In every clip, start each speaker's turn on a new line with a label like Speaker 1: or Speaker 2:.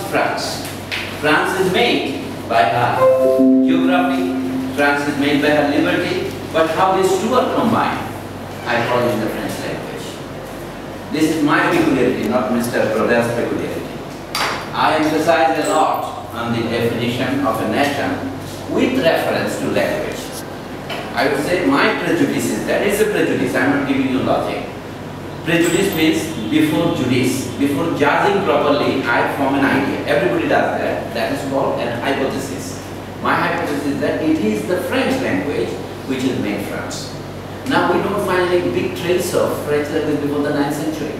Speaker 1: France? France is made by her geography, France is made by her liberty, but how these two are combined, I call it the French language. This is my peculiarity, not Mr. Broder's peculiarity. I emphasize a lot on the definition of a nation with reference to language. I would say my prejudice is that it's a prejudice, I'm not giving you logic. Prejudice means before judice, before judging properly, I form an idea. Everybody does that. That is called an hypothesis. My hypothesis is that it is the French language which is made France. Now we don't find a big trace of French language before the 9th century.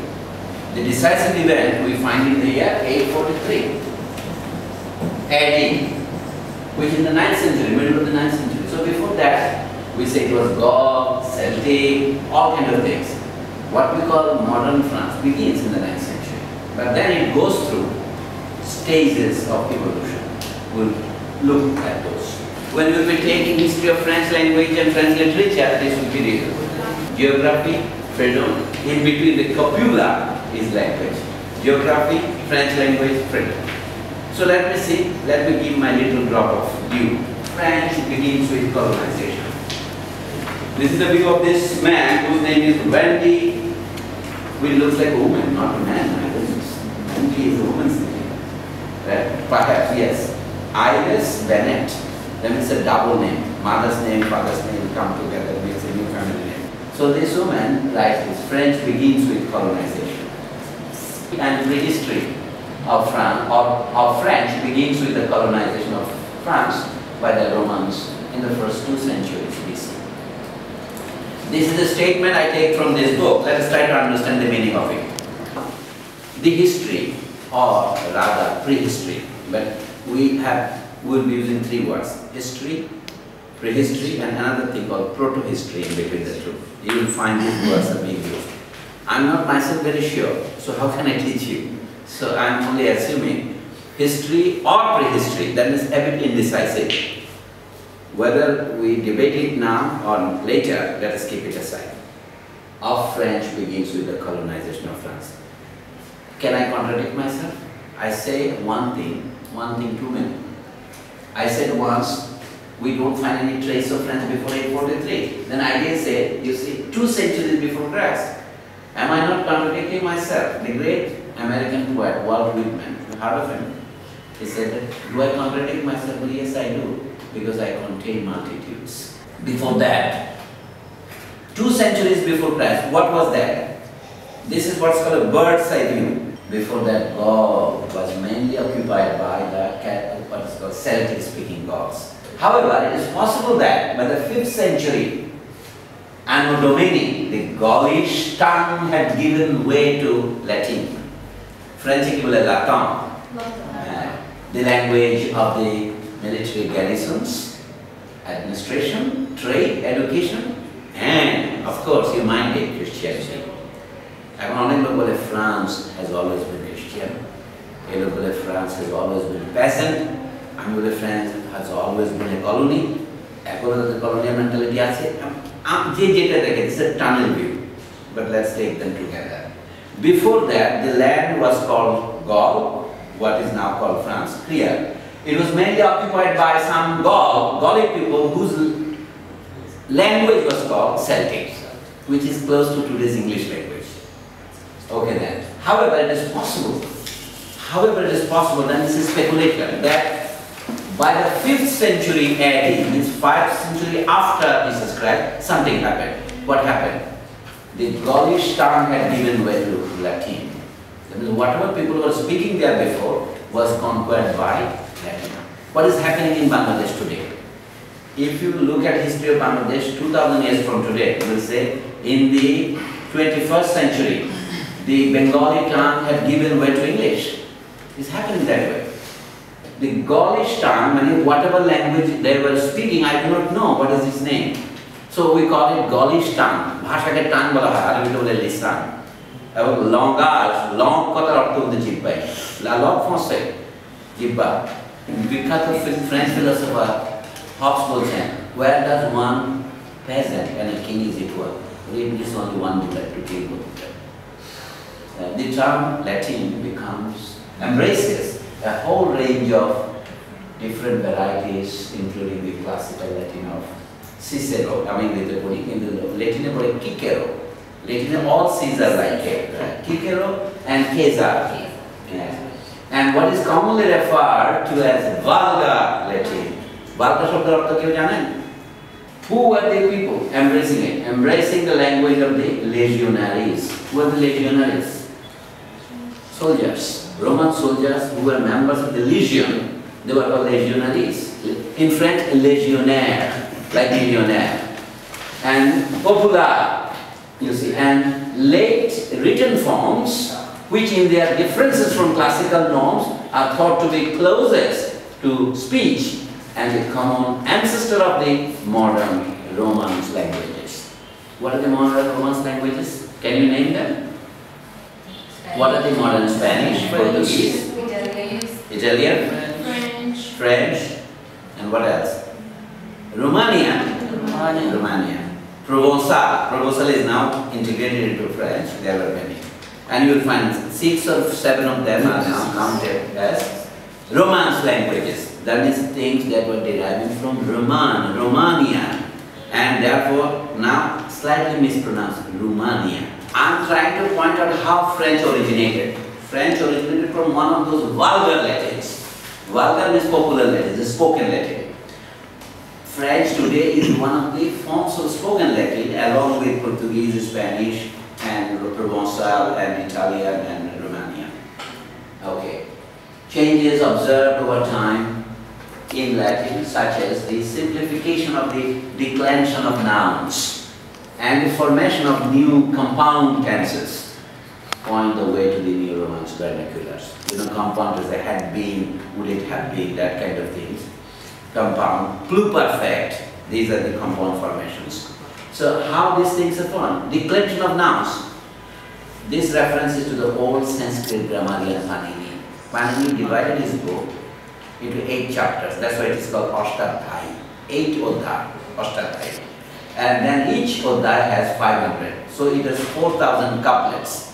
Speaker 1: The decisive event we find in the year 843 AD, which is the 9th century, middle of the 9th century. So before that, we say it was Gaul, Celtic, all kind of things. What we call modern France begins in the 9th century. But then it goes through stages of evolution. We'll look at those. When we will be taking history of French language and French literature, this will be real. Geography, freedom. In between the copula is language. Geography, French language, freedom. So let me see, let me give my little drop of view. French begins with colonization. This is the view of this man whose name is Wendy, which looks like a woman, not a man. My goodness. Wendy is a woman's name. Right? Perhaps, yes. Iris Bennett. Then it's a double name. Mother's name, father's name come together, makes a new family name. So this woman writes this, French begins with colonization. And prehistory of France, or French begins with the colonization of France by the Romans in the first 2 centuries BC. This is the statement I take from this book. Let us try to understand the meaning of it. The history, or rather prehistory, but we'll be using 3 words. History, prehistory, and another thing called proto-history in between the two. You will find these words are being used. I'm not myself very sure, so how can I teach you? So I'm only assuming history or prehistory, that is a bit indecisive. Whether we debate it now or later, let us keep it aside. Of French begins with the colonization of France. Can I contradict myself? I say one thing too many. I said once, we don't find any trace of French before 843. Then I again said, you see, 2 centuries before Christ. Am I not contradicting myself? The great American poet, Walt Whitman, you heard of him? He said, do I contradict myself? Well, yes, I do. Because I contain multitudes. Before that, 2 centuries before Christ, what was that? This is what's called a bird's eye view. Before that, Gaul was mainly occupied by the what is called Celtic-speaking Gauls. However, it is possible that by the 5th century, Anno Domini, the Gaulish tongue had given way to Latin. French equivalent Latin, the language of the military garrisons, administration, trade, education, and of course humanity, Christianity. France has always been Christian. France has always been peasant. France has always been a colony. The colonial mentality is a tunnel view. But let's take them together. Before that, the land was called Gaul, what is now called France. Clear. It was mainly occupied by some Gallic people whose language was called Celtic, which is close to today's English language. Okay then. However, it is possible, then this is speculative, that by the 5th century AD, means 5th century after Jesus Christ, something happened. What happened? The Gaulish tongue had given way to Latin. That means whatever people were speaking there before was conquered by Latin. What is happening in Bangladesh today? If you look at history of Bangladesh 2000 years from today, you will say in the 21st century, the Bengali tongue had given way to English. It's happening that way. The Gaulish tongue, meaning whatever language they were speaking, I do not know what is its name. So we call it Gaulish tongue. Bhashake tongue bola hoy, Arabic bole lisan. এবং langage, long কথার অর্থ হচ্ছে জিহ্বায়। La langue française, জিহ্বা। বিখ্যাত French philosopher Hobbes বলছেন, where does one peasant and a king is equal? It is only one bullet to kill both of them. The term Latin embraces a whole range of different varieties, including the classical Latin of Cicero. I mean, with the Latin of Cicero. Latin, all C's are like it. Cicero and Caesar. Yeah. And what is commonly referred to as vulgar Latin. Vulgar shabda artha keu janen? Who were the people embracing it? Embracing the language of the legionaries. Who were the legionaries? Soldiers. Roman soldiers who were members of the legion. They were called legionaries. In French, legionnaire, like millionaire. And popular, you see. And late written forms, which in their differences from classical norms are thought to be closest to speech and the common ancestor of the modern Romance languages. What are the modern Romance languages? Can you name them?
Speaker 2: Spanish.
Speaker 1: What are the modern Spanish, Portuguese, Italian, French, and what else? Romanian. Provençal is now integrated into French. There are many. And you will find 6 or 7 of them are now counted as Romance languages. That means things that were deriving from Romania, and therefore now slightly mispronounced Romania. I'm trying to point out how French originated. French originated from one of those vulgar Latins. Vulgar means popular Latin, the spoken Latin. French today is one of the forms of spoken Latin, along with Portuguese, Spanish, and Provençal, and Italian, and Romanian. Okay. Changes observed over time in Latin, such as the simplification of the declension of nouns and the formation of new compound tenses, point the way to the new Romance vernaculars. You know, compound is a had been, would it have been, that kind of things. Compound, pluperfect, these are the compound formations. So how these things are formed? Declension of nouns. This reference is to the old Sanskrit grammarian Panini. Panini divided his book into 8 chapters. That's why it is called Ashtadhyayi. 8 Odhya, Ashtadhyayi. And then each Odhya has 500. So it has 4,000 couplets.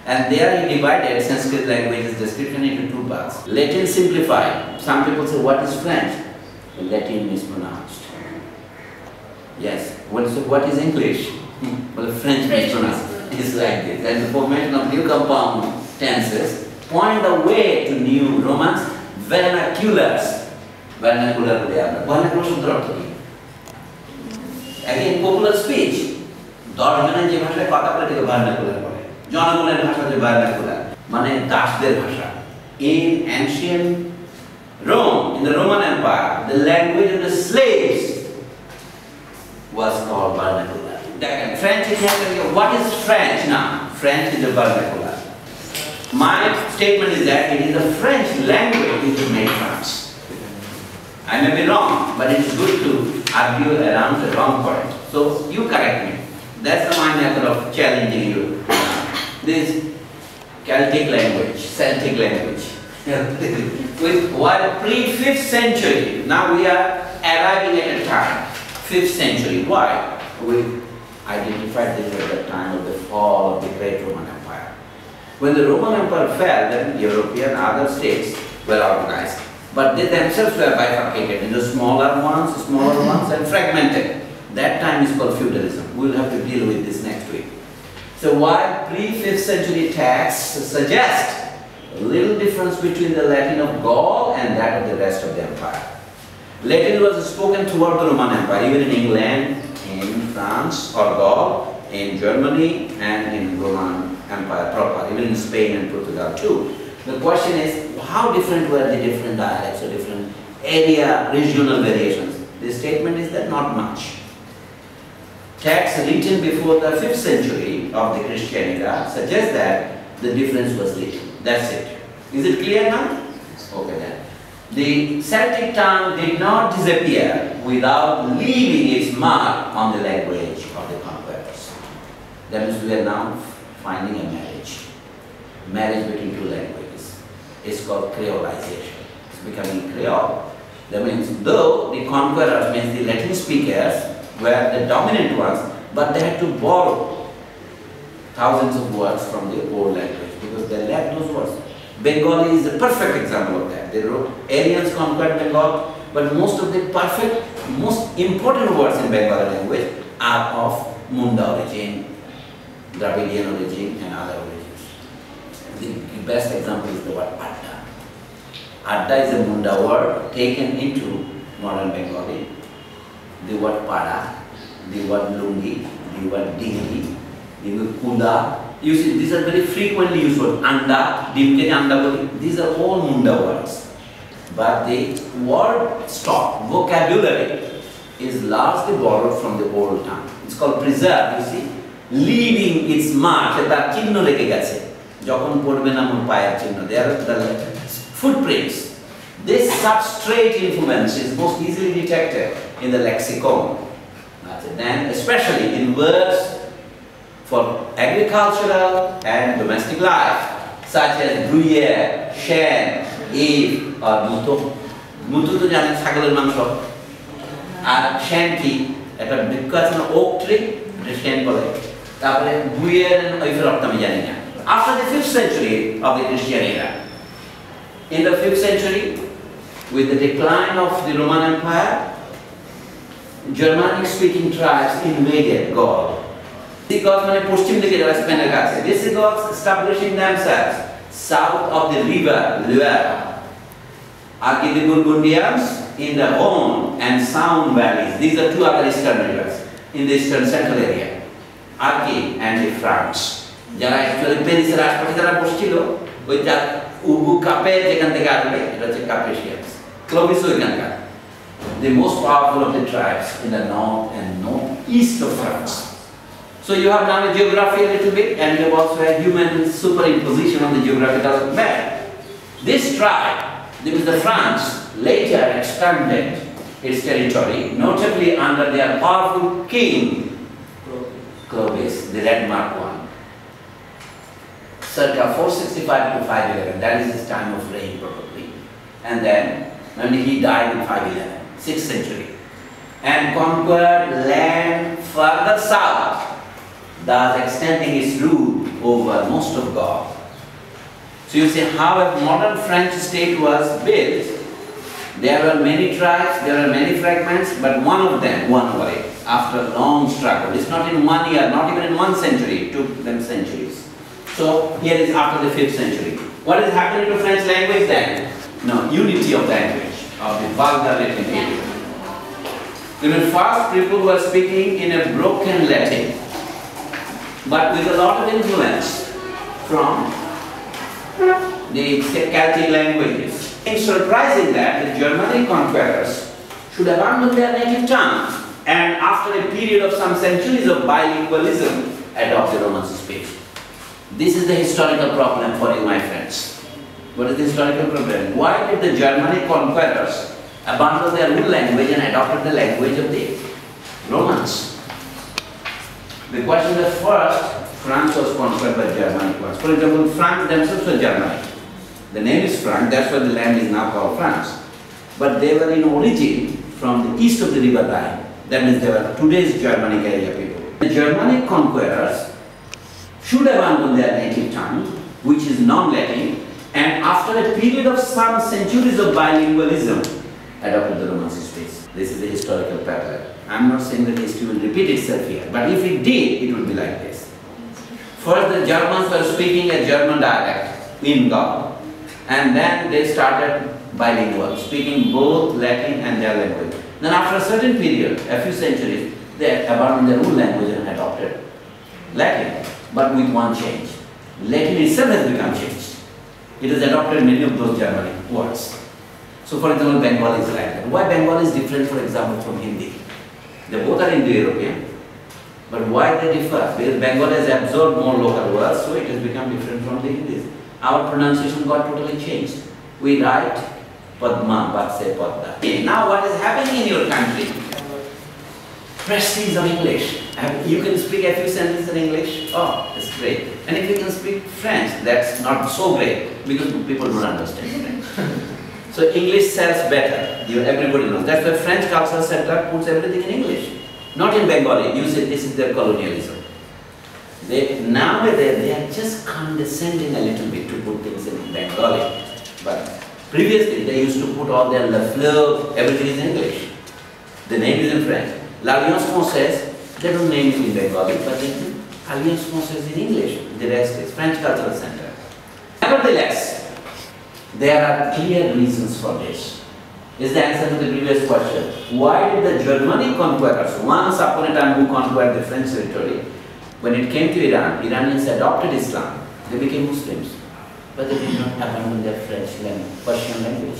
Speaker 1: And there he divided Sanskrit language's description into 2 parts. Latin simplified. Some people say, what is French? Latin mispronounced. Yes. What is English? Well, French mispronounced. It's like this. And the formation of new compound tenses point the way to new Romance vernaculars. Vernacular Vernacular shabda artha ki? Again, popular speech. 10 জনের যে ভাষায় কথা বলে তাকে vernacular বলে। জনগণের ভাষা যে vernacular, মানে দাসদের ভাষা। In ancient Rome, in the Roman Empire, the language of the slaves was called vernacular. French is what is French now? French is a vernacular. My statement is that it is the French language which made France. I may be wrong, but it is good to argue around the wrong point. So you correct me. That's my method of challenging you. This Celtic language, with what pre-5th century. Now we are arriving at a time, 5th century. Why? We identified this at the time of the fall of the great Roman Empire. When the Roman Empire fell, then European other states were organized. But they themselves were bifurcated into smaller ones, and fragmented. That time is called feudalism. We'll have to deal with this next week. So while pre-5th century texts suggest a little difference between the Latin of Gaul and that of the rest of the empire. Latin was spoken throughout the Roman Empire, even in England, in France or Gaul, in Germany, and in Roman Empire proper, even in Spain and Portugal too. The question is, how different were the different dialects or different area, regional variations? The statement is that not much. Texts written before the 5th century of the Christian era suggest that the difference was little. That's it. Is it clear now? Okay then. The Celtic tongue did not disappear without leaving its mark on the language of the conquerors. That means we are now finding a marriage. Marriage between 2 languages. It's called creolization. It's becoming Creole. That means though the conquerors, means the Latin speakers, were the dominant ones, but they had to borrow thousands of words from the old language because they lacked those words. Bengali is a perfect example of that. They wrote, aliens conquered Bengal, but most of the most important words in Bengali language are of Munda origin, Dravidian origin, and other origins. The best example is the word Adda. Adda is a Munda word taken into modern Bengali. The word Pada, the word Lungi, the word Dingi, the word Kula. You see, these are very frequently used words. Anda, Dimke, Anda, these are all Munda words. But the word stock, vocabulary, is largely borrowed from the old tongue. It's called preserve, you see. Leading its march, that chinno leke geche. Jokon podbe na mon payar chinno. They are the footprints. This substrate influence is most easily detected in the lexicon. Then, especially in words for agricultural and domestic life, such as gruyere, shen, eve, or muto. Muto to jane ছাগলের মাংস আর shen কি একটা বৃক্ষ আছে না oak tree এটা shen বলে তারপরে gruyere ওই ফেরত আমি জানি না after the 5th century of the Christian era in the 5th century with the decline of the Roman Empire Germanic speaking tribes invaded Gaul. Visigoths মানে পশ্চিম দিকে যারা স্পেনের কাছে Visigoths establishing themselves south of the river Loire. Arki the Burgundians in the Rhone and Sound valleys. These are two other eastern rivers in the eastern central area. Arki and the France. যারা actually পেরিসের আশপাশে যারা বসছিল ওই যা উবু কাপে যেখান থেকে আসবে এটা হচ্ছে কাপেশিয়ান্স ক্লোভিস ওইখানকার the most powerful of the tribes in the north and northeast of France. So you have done a geography a little bit and you have also a human superimposition on the geographical map. This tribe, this is the France, later expanded its territory, notably under their powerful king, Clovis, the red marked one. Circa 465 to 511, that is his time of reign probably. And then when he died in 511. 6th century, and conquered land further south, thus extending its rule over most of Gaul. So you see how a modern French state was built. There were many tribes, there were many fragments, but one of them won over it after a long struggle. It's not in 1 year, not even in 1 century, it took them centuries. So here is after the 5th century. What is happening to French language then? No, unity of language. Of the vulgar Latin period. The first people were speaking in a broken Latin, but with a lot of influence from the Celtic languages. It's surprising that the Germanic conquerors should abandon their native tongue and after a period of some centuries of bilingualism adopt the Roman speech. This is the historical problem for you, my friends. What is the historical problem? Why did the Germanic conquerors abandon their own language and adopted the language of the Romans? The question is first, France was conquered by Germanic ones. For example, France themselves were Germanic. The name is France, that's why the land is now called France. But they were in origin from the east of the river Rhine. That means they were today's Germanic area people. The Germanic conquerors should abandon their native tongue, which is non-Latin, and after a period of some centuries of bilingualism, adopted the Roman speech. This is the historical pattern. I'm not saying that history will repeat itself here, but if it did, it would be like this. First, the Germans were speaking a German dialect in Gaul, and then they started bilingual, speaking both Latin and their language. Then after a certain period, a few centuries, they abandoned their own language and adopted Latin, but with one change. Latin itself has become changed. It has adopted many of those Germanic words. So for example, Bengali is like that. Why Bengali is different, for example, from Hindi? They both are Indo-European, but why they differ? Because Bengali has absorbed more local words, so it has become different from the Hindi. Our pronunciation got totally changed. We write Padma, but say Padda. Now what is happening in your country? Prestige of English. You can speak a few sentences in English, oh, it's great. And if you can speak French, that's not so great, because people don't understand French. So English sells better, everybody knows. That's why French Cultural Center puts everything in English. Not in Bengali, you say this is their colonialism. Nowadays they are just condescending a little bit to put things in Bengali. But previously they used to put all their le fleur, everything is in English. The name is in French. L'Alliance Française, they don't name it in Bengali, but they do Alliance Française in English. The rest is French Cultural Center. Nevertheless, there are clear reasons for this. Is the answer to the previous question. Why did the Germanic conquerors, once upon a time who conquered the French territory, when it came to Iran, Iranians adopted Islam. They became Muslims. But they did not abandon their French language, Persian language.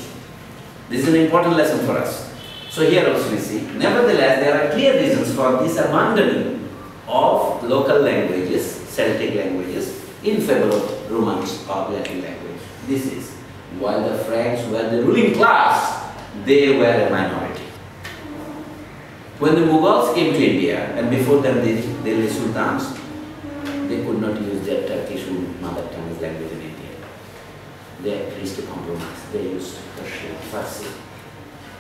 Speaker 1: This is an important lesson for us. So here also we see, nevertheless, there are clear reasons for this abandoning of local languages, Celtic languages, in favor of Romance or Latin language. This is, while the Franks were the ruling class, they were a minority. When the Mughals came to India, and before them the Delhi Sultans, they could not use their Turkish mother tongue as language in India. They reached a compromise. They used Persian, Farsi.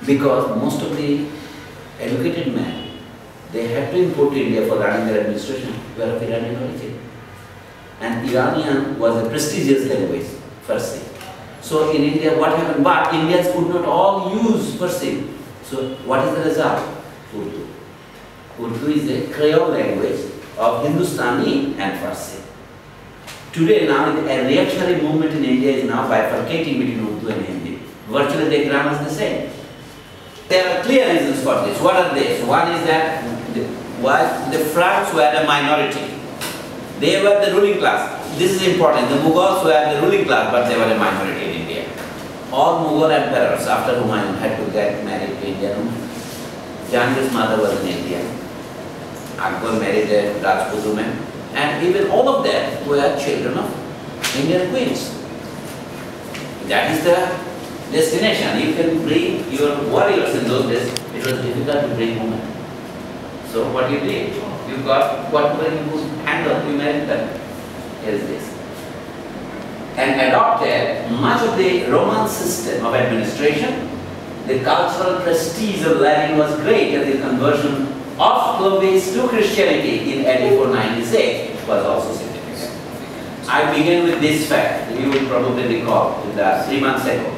Speaker 1: Because most of the educated men, they had to import to India for running their administration, were of Iranian origin. And Iranian was a prestigious language, Farsi. So in India, what happened? But Indians could not all use Farsi. So what is the result? Urdu. Urdu is a Creole language of Hindustani and Farsi. Today now, a reactionary movement in India is now bifurcating between Urdu and Hindi. Virtually the grammar is the same. There are clear reasons for this. What are these? One is that the Franks were a minority. They were the ruling class. This is important. The Mughals were the ruling class, but they were a minority in India. All Mughal emperors after Humayun had to get married to Indian women. Jahangir's mother was an Indian. Akbar married a Rajput woman. And even all of them were children of Indian queens. That is the destination. You can bring your warriors in those days. It was difficult to bring women. So what you did, you got whatever you could handle, you married them. Here is this. And adopted much of the Roman system of administration. The cultural prestige of Latin was great, and the conversion of Clovis to Christianity in AD 496 was also significant. I begin with this fact. You will probably recall that 3 months ago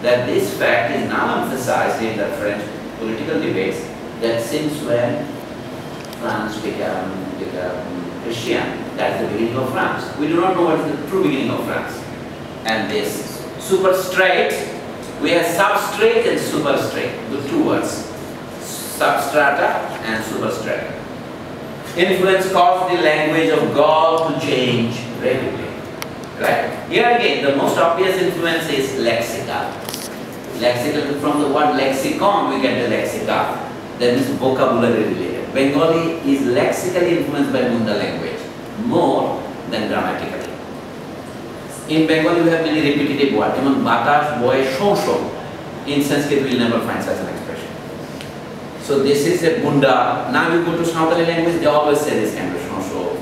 Speaker 1: that this fact is now emphasized in the French political debates, that since when France became Christian, that is the beginning of France. We do not know what is the true beginning of France. And this superstrate, we have substrate and superstrate, the two words, substrata and superstrata. Influence caused the language of Gaul to change rapidly. Right? Here again, the most obvious influence is lexical. Lexical, from the word lexicon, we get the lexica. That means vocabulary related. Bengali is lexically influenced by Munda language, more than grammatically. In Bengali, we have many repetitive words. Even batash, boy, shonsho. In Sanskrit, we will never find such an expression. So this is a Munda. Now you go to Santhali language, they always say this kind of shonsho.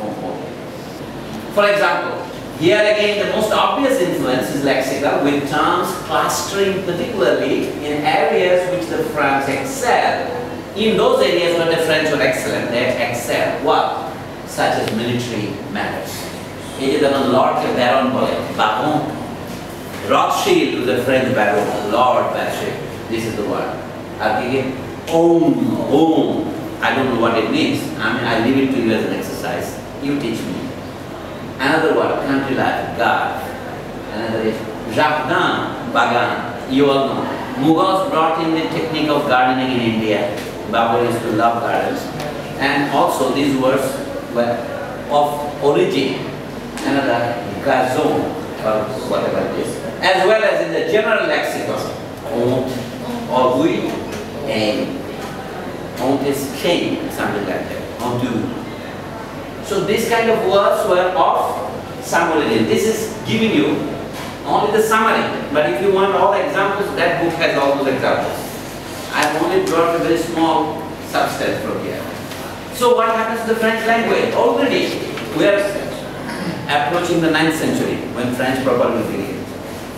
Speaker 1: For example, here again, the most obvious influence is lexical, with terms clustering particularly in areas which the French excel. In those areas where the French were excellent, they excel. What? Such as military matters. It is the Lord Baron Baron. Rothschild to the French Baron, Lord Rothschild. This is the word. Again, Om. I don't know what it means. I leave it to you as an exercise. You teach me. Another word, country life, God. Another is Jardin, Bagan. You all know. Mughals brought in the technique of gardening in India. Babur used to love gardens. And also these words were of origin. Another gazon, or whatever it is. As well as in the general lexicon. Ont, or oui, aim. Ont is king, something like that. Ontu. So these kind of words were of some origin. This is giving you only the summary. But if you want all examples, that book has all those examples. I have only brought a very small substance from here. So what happens to the French language? Already we are approaching the 9th century when French properly began.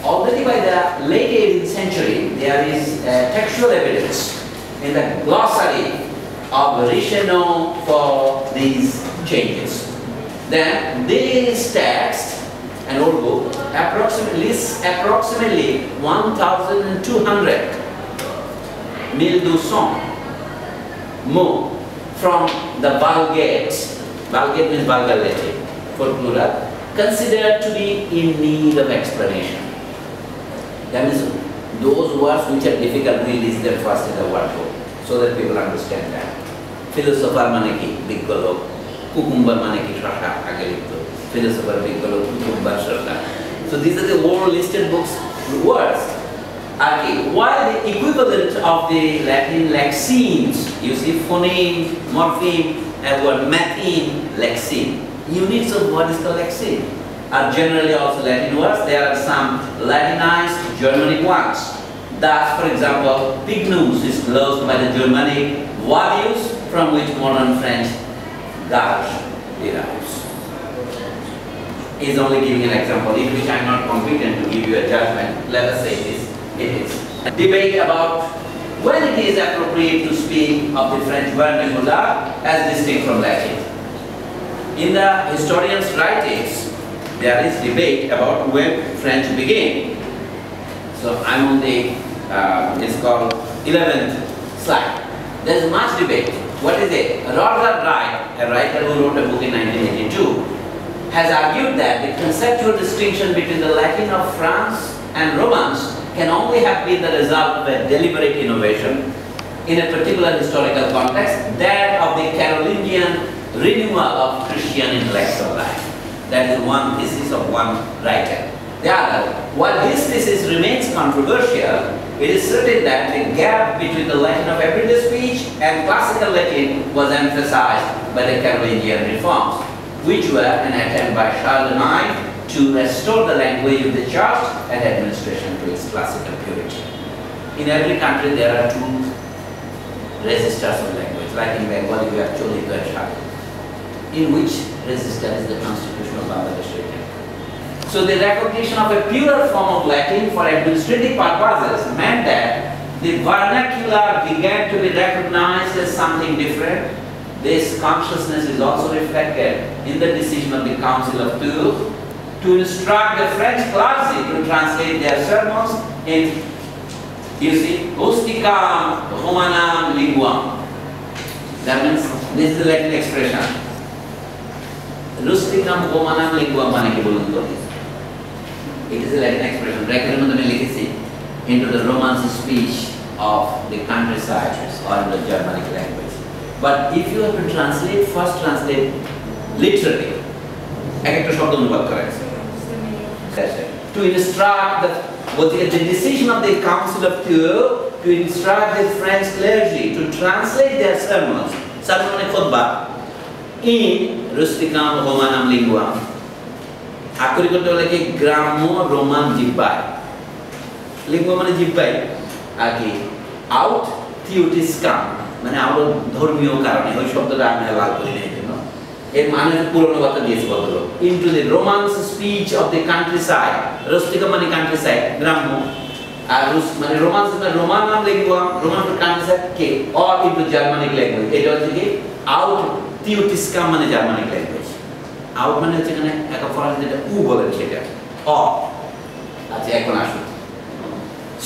Speaker 1: Already by the late 18th century, there is textual evidence in the glossary of Richelieu for these changes. Then this text, an old book, approximately 1,200 mots from the Vulgate. Vulgate means vulgar Latin for plural, considered to be in need of explanation. That means those words which are difficult, we list them first in the word book so that people understand that. Philosopher mane ki biggo lok, cucumber mane ki shasha age likto. Philosopher biggo lok, cucumber shasha. So these are the old listed books words. Okay, while the equivalent of the Latin lexemes, you see phoneme, morpheme, and word matheme, lexeme. Units of what is called lexeme are generally also Latin words. There are some Latinized Germanic ones. Thus, for example, pignus is close by the Germanic vadius, from which modern French gage derives. He is only giving an example in which I am not competent to give you a judgment. Let us say this. It is a debate about when it is appropriate to speak of the French vernacular as distinct from Latin. In the historians' writings, there is debate about when French began. So I'm on the, it's called 11th slide. There is much debate. What is it? Roger Wright, a writer who wrote a book in 1982, has argued that the conceptual distinction between the Latin of France and Romance can only have been the result of a deliberate innovation in a particular historical context, that of the Carolingian renewal of Christian intellectual life. That is one thesis of one writer. The other, while his thesis remains controversial, it is certain that the gap between the Latin of everyday speech and classical Latin was emphasized by the Carolingian reforms, which were an attempt by Charles IX to restore the language of the church and administration to its classical purity. In every country there are two registers of language, like in Bengali we have Cholito and Shakti, in which register is the constitution of Bangladesh written. So the recognition of a purer form of Latin for administrative purposes meant that the vernacular began to be recognized as something different. This consciousness is also reflected in the decision of the Council of Tours to instruct the French clergy to translate their sermons in, you see, rusticam romanam linguam. That means, this is the Latin expression. Rusticam romanam linguam mane ki bolun to. It is a Latin expression. Into the Romance speech of the countryside or in the Germanic language. But if you have to translate, first translate literally. To instruct the decision of the Council of Tours to instruct the French clergy to translate their sermons, in rusticam romanam linguam. Grammo roman jibbai. Lingua mane jibbai. Out theotiscam. মানে আমরা ধর্মীয় কারণে ওই শব্দটা আমি লাল করি নাই জন্য এর মানে পুরনো কথা দিয়েছে বললো into the romance speech of the countryside rustica মানে countryside গ্রাম্য আর মানে romance মানে romanam linguam roman countryside K or into Germanic language এটা হচ্ছে কি out theotiscam মানে Germanic language out মানে হচ্ছে এখানে একটা ফরাসি যেটা উ বলেন সেটা or আচ্ছা এখন আসুন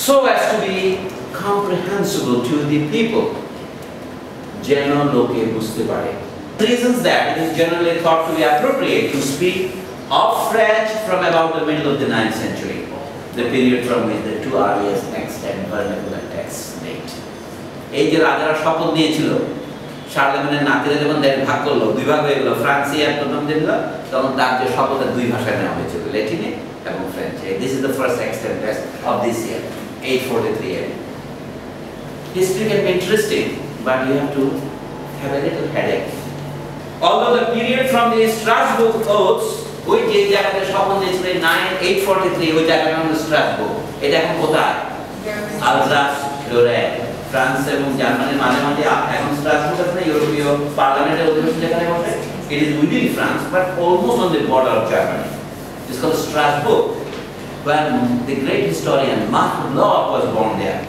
Speaker 1: so as to be comprehensible to the people. Reasons that it is generally thought to be appropriate to speak of French from about the middle of the 9th century, the period from which the two earliest extant vernacular texts date. এই যে রাজারা শপথ নিয়েছিল শার্লেমেনের নাতিরা যখন দেশ ভাগ করলো দুই ভাগ হয়ে গেল ফ্রান্সি আর প্রথম দিন তখন তার যে শপথের দুই ভাষায় নেওয়া হয়েছিল ল্যাটিনে এবং ফ্রেঞ্চে. This is the first extant text of this year, 843 AD. History can be interesting, but you have to have a little headache. Although the period from the Strasbourg oaths, which is the Shopon is 843, which is the Strasbourg, it is Alsace, Lorraine, France, and Germany, and Strasbourg is the European Parliament. It is within France, but almost on the border of Germany. It is called Strasbourg, when the great historian Mark Bloch was born there.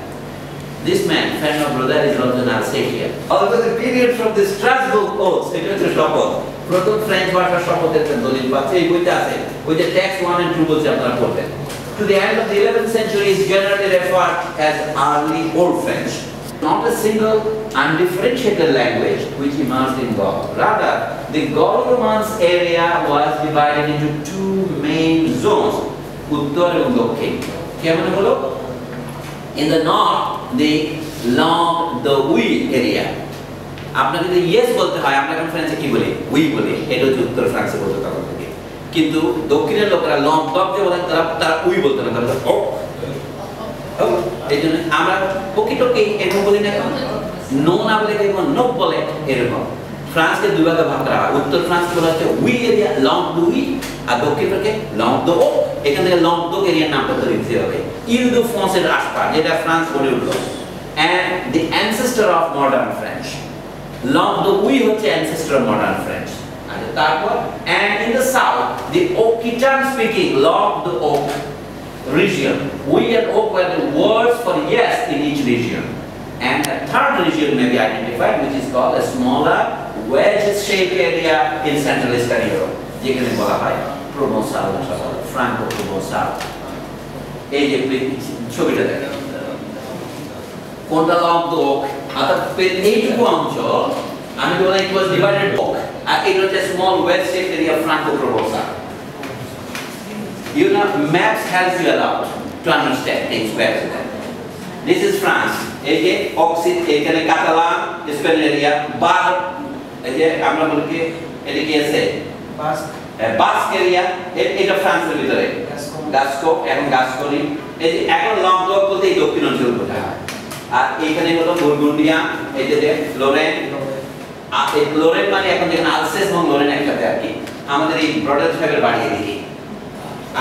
Speaker 1: This man, friend of brother, is also an Alsatian. Although the period from the Strasbourg oaths, it was a Shopon, প্রথম French ভাষার শপথের দলিল পাচ্ছে এই বইতে আছে ওই যে টেক্সট 1 and 2 বলছে আপনারা পড়বেন to the end of the 11th century is generally referred as early Old French, not a single undifferentiated language which emerged in Gaul. Rather, the Gaul-Romance area was divided into two main zones, Uttar and Dokhin. In the north, the Langue area. আপনাকে যদি yes বলতে হয় আমরা এখন ফ্রান্সে কি বলি we বলি এটা হচ্ছে উত্তর ফ্রান্সে বলতে তখন থেকে কিন্তু দক্ষিণের লোকেরা লং ডগ যে বলেন তারা উই বলতে না তারা ও এই জন্য আমরা পকিটকে এরকম বলি না কেন নো না বলে দেখুন নোক বলে এরকম ফ্রান্সকে দুই ভাগে ভাগ করা হয় উত্তর ফ্রান্স বলা হচ্ছে উই এরিয়া লং ডু উই আর দক্ষিণকে লং দো ও এখান থেকে লং দো এরিয়ার নামটা ধরে দিতে হবে ইল দো ফ্রান্সের আশপাশ যেটা ফ্রান্স গড়ে উঠলো and the ancestor of modern French Langue de Oui হচ্ছে ancestor of modern French আচ্ছা তারপর and in the south the Occitan speaking Langue de Oc region Oui and Oc were the words for yes in each region and a third region may be identified which is called a smaller wedge-shaped area in Central Eastern Europe যেখানে বলা হয় Provençal ভাষা বলে Franco-Provençal এই যে ছবিটা দেখেন কোনটা Langue de Oc অর্থাৎ এইটুকু অঞ্চল আমি বললাম it was divided Oc R it was a small wedge-shaped area Franco-Provençal you know maps helps you a lot to understand things better than this is France এই যে অক্সিড এখানে কাতালান স্পেন এরিয়া বার এই যে আমরা বলি কি এটা কি আছে বাস্ক এরিয়া এটা ফ্রান্সের ভিতরে গাস্কো এখন গাস্কনি এই যে এখন লং ডগ বলতে এই দক্ষিণ অঞ্চল বোঝায় আর এইখানে হলো বুরগুন্ডিয়া এই যে লোরেন আর এই লোরেন মানে এখন যেখানে আলসেস এবং লোরেন একসাথে আর কি আমাদের এই ব্রডার সাহেবের বাড়ি এদিকে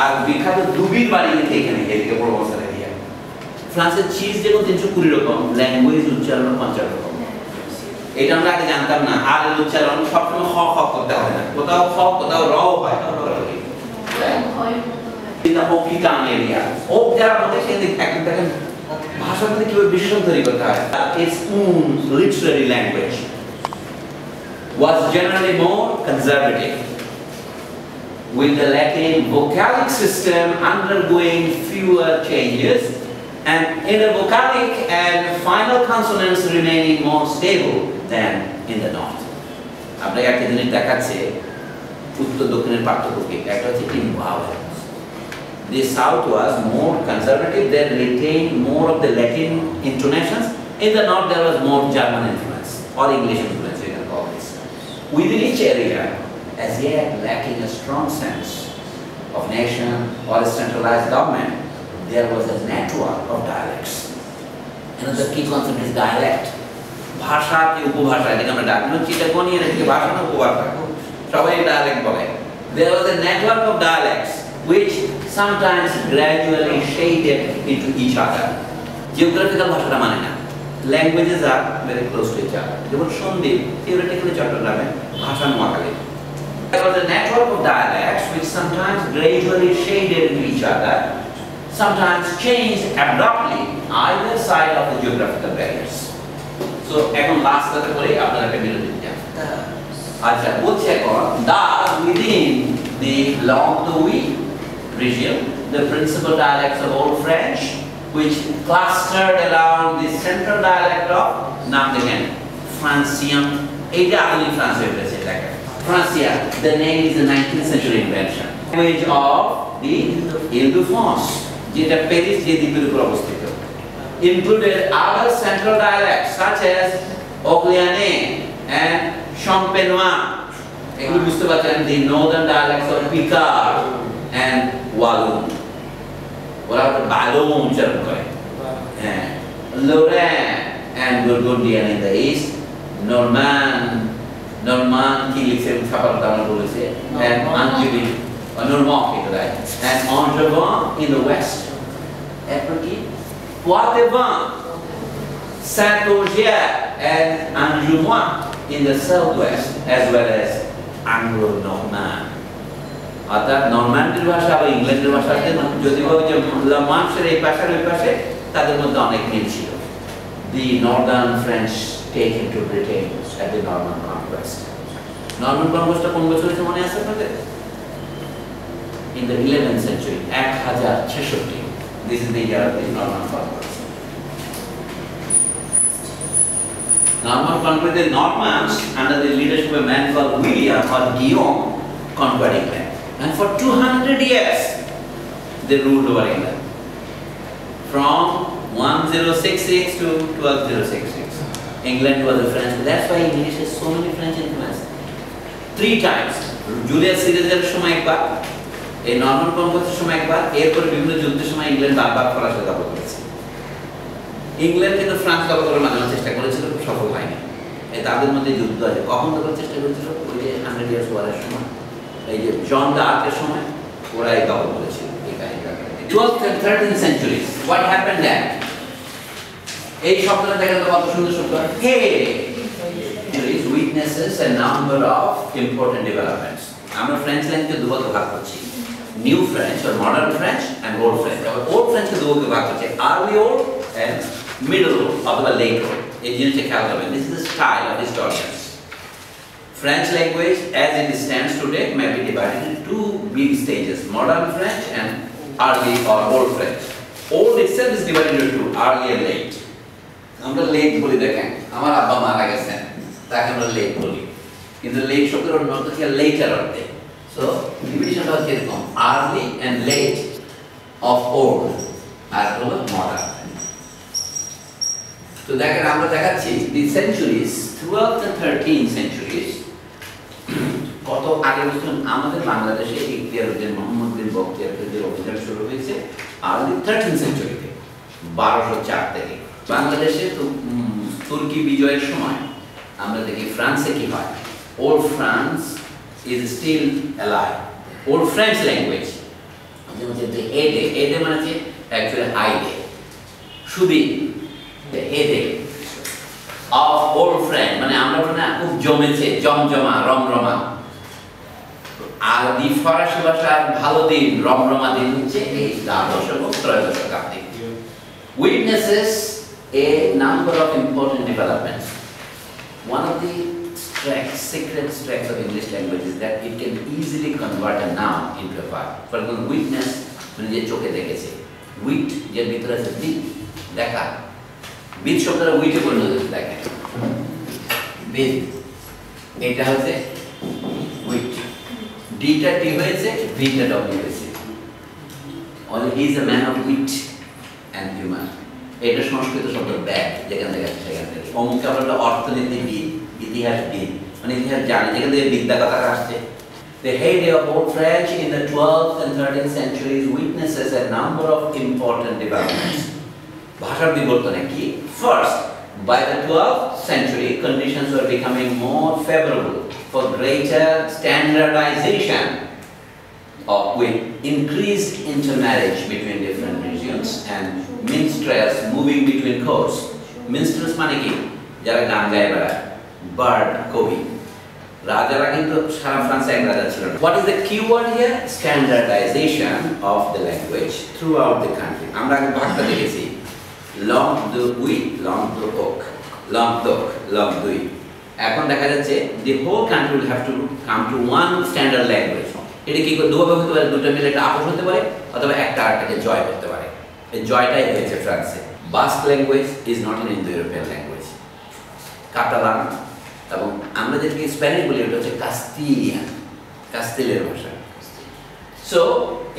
Speaker 1: আর বিখ্যাত দুবির বাড়ি কিন্তু এখানে এদিকে প্রোভেন্সাল এরিয়া ফ্রান্সের চিজ যেমন 320 রকম ল্যাঙ্গুয়েজ উচ্চারণ 50 রকম এটা আমরা আগে জানতাম না আর এর উচ্চারণ সবসময় খ খ করতে হয় না কোথাও খ কোথাও র হয় এটা অকিটান এরিয়া ও যারা মধ্যে সে দেখেন ভাষার মধ্যে কিভাবে বিশেষণ তৈরি করতে হয় its own literary language was generally more conservative with the Latin vocalic system undergoing fewer changes and intervocalic and final consonants remaining more stable than in the north. আমরা একটা জিনিস দেখাচ্ছে উত্তর দক্ষিণের পার্থক্য কি একটা হচ্ছে তিন vowels. The south was more conservative, they retained more of the Latin intonations. In the north there was more German influence or English influence, you can call this. Within each area, as yet lacking a strong sense of nation or a centralized government, there was a network of dialects. Another key concept is dialect. ভাষা কি উপভাষা যেটা আমরা ডাকি না চিটাগনি এর থেকে ভাষা না উপভাষা সবাই ডায়ালেক্ট বলে there was a network of dialects which sometimes gradually shaded into each other geographical ভাষাটা মানে না languages are very close to each other যেমন সন্দ্বীপ theoretically চট্টগ্রামে ভাষা Noakhali there was a network of dialects which sometimes gradually shaded into each other sometimes changed abruptly either side of the geographical barriers so এখন last কথা করে আপনারা একটা বিরতি দিন আচ্ছা বলছে এখন thus within the Langue de Oui region the principal dialects of Old French which clustered around the central dialect of নাম দেখেন Francian এটা আধুনিক ফ্রান্স হয়ে গেছে দেখেন Francia the name is a 19th century invention language of the Ile-de-France যেটা Paris যে দ্বীপের উপর অবস্থিত included other central dialects such as Orléanais and Champenois. এগুলো বুঝতে পারছেন the northern dialects of Picard and Walloon. ওরা বালন উচ্চারণ করে হ্যাঁ Lorraine and Burgundian in the east, Normand কি লিখছে ছাপাটা আমরা বলেছে and Angevin Normand and Angevin in the west. এরপর কি Poitevin, Saint-Ogier and Anjoumois in the southwest as well as Anglo-Normand. অর্থাৎ নরম্যান্ডের ভাষা বা ইংল্যান্ডের ভাষাতে যদিও যে মানুষের এই পাশের ওই পাশে তাদের মধ্যে অনেক মিল ছিল The northern French taken to Britain at the Norman conquest. Norman কনকোয়েস্টটা কোন বছর হয়েছে মনে আছে আপনাদের? In the 11th century, 1066. This is the year of the Norman conquest. Norman conquest, the Normans under the leadership of a man called William or Guillaume conquered England, and for 200 years they ruled over England from 1066 to 1266. England was a French. That's why English has so many French influence. 3 times. Julius Caesar সময় একবার, এই Norman কনকোয়েস্টের সময় একবার, এরপরে বিভিন্ন যুদ্ধের সময় England বারবার ফরাসি দখল করেছে। ইংল্যান্ড কিন্তু ফ্রান্স দখল করার মাঝে চেষ্টা করেছিল, খুব সফল হয়নি। এই তাদের মধ্যে যুদ্ধ আছে। কখন দখল চেষ্টা করেছিল? ওই যে 100 ইয়ার্স ওয়ারের সময়, এই যে জন দ্য আর্কের সময় ওরাই দখল করেছিল এই কাহিনীটা। 12th and 13th centuries. What happened then? এই শব্দটা দেখেন তো কত সুন্দর শব্দ। Hey, there is witnesses a number of important developments. আমরা ফ্রেঞ্চ ল্যাঙ্গুয়েজকে দুভাগে ভাগ করছি, new French or modern French and old French. Old ফ্রেঞ্চকে দুভাগে ভাগ করছি, early old and middle old অথবা late old। এই জিনিসটা খেয়াল করবেন। This is the style of historians. French language as it stands today may be divided into 2 big stages, modern French and early or old French. Old itself is divided into 2, early and late. আমরা late বলি, দেখেন আমার আব্বা মারা গেছেন, তাকে আমরা late বলি, কিন্তু লেট শব্দের অর্থ হচ্ছে লেটার অর্থে। সো ডিভিশনটা হচ্ছে এরকম, early and late of old আর হলো মডার্ন। তো দেখেন আমরা দেখাচ্ছি দি centuries 12th and 13th centuries। কত আগে বুঝলেন আমাদের বাংলাদেশে ইখতিয়ার উদ্দিন মোহাম্মদ বিন বখতিয়ারের অভিযান শুরু হয়েছে আর্লি 13th centuryতে, 1204 থেকে। বাংলাদেশে তো তুর্কি বিজয়ের সময় আমরা দেখি ফ্রান্সে কি হয়, old France is still alive, old French language যেমন যে এডে, এডে মানে হচ্ছে অ্যাকচুয়ালি আইডে, সুদি, the headache of old friend, মানে আমরা বলি না খুব জমেছে, জমজমা, রমরমা। আর দি ফরাসি ভাষার ভালো দিন, রমরমা দিন হচ্ছে এই দ্বাদশ এবং ত্রয়োদশ শতাব্দী। Witnesses a number of important developments. One of the secret strengths of English language is that it can easily convert a noun into a verb. For example, witness মানে যে চোখে দেখেছে, উইট যে ভিতরে আছে দিক, দেখা, বিদ শব্দটা উইটে পরিণত হয়েছে, দেখেন বিদ, এটা হচ্ছে উইট, ডিটা টি হয়েছে, ভিটা ডব্লিউ হয়েছে। Only he is a man of wit and humor. এটা সংস্কৃত শব্দ ব্যাগ, যেখান থেকে সেখান থেকে অমুক আমরা অর্থনীতিবিদ, ইতিহাসবিদ, মানে ইতিহাস জানি, যেখান থেকে বিদ্যা কথা আসছে। The heyday of old French in the 12th and 13th centuries witnesses a number of important developments. ভাষার বিবর্তনে কি? First, by the 12th century, conditions were becoming more favorable for greater standardization with increased intermarriage between different regions and minstrels moving between courts. Minstrels মানে কি? যারা গান গায় বেড়ায়, bird, কবি। রাজারা কিন্তু সারা ফ্রান্সে এক রাজা ছিল। What is the key word here? Standardization of the language throughout the country. আমরা আগে ভাগটা দেখেছি, Languedoc, Languedoc. এখন দেখা যাচ্ছে the whole country will have to come to one standard language. এটা কি করে দুভাবে হতে পারে, দুটো মিলে একটা আপোষ হতে পারে অথবা একটা আরেকটাকে জয় করতে পারে। এই জয়টাই হয়েছে ফ্রান্সে। Basque language is not an Indo European language. Catalan এবং আমরা যেটাকে স্প্যানিশ বলি ওটা হচ্ছে কাস্তিলিয়ান, কাস্তিলের ভাষা। So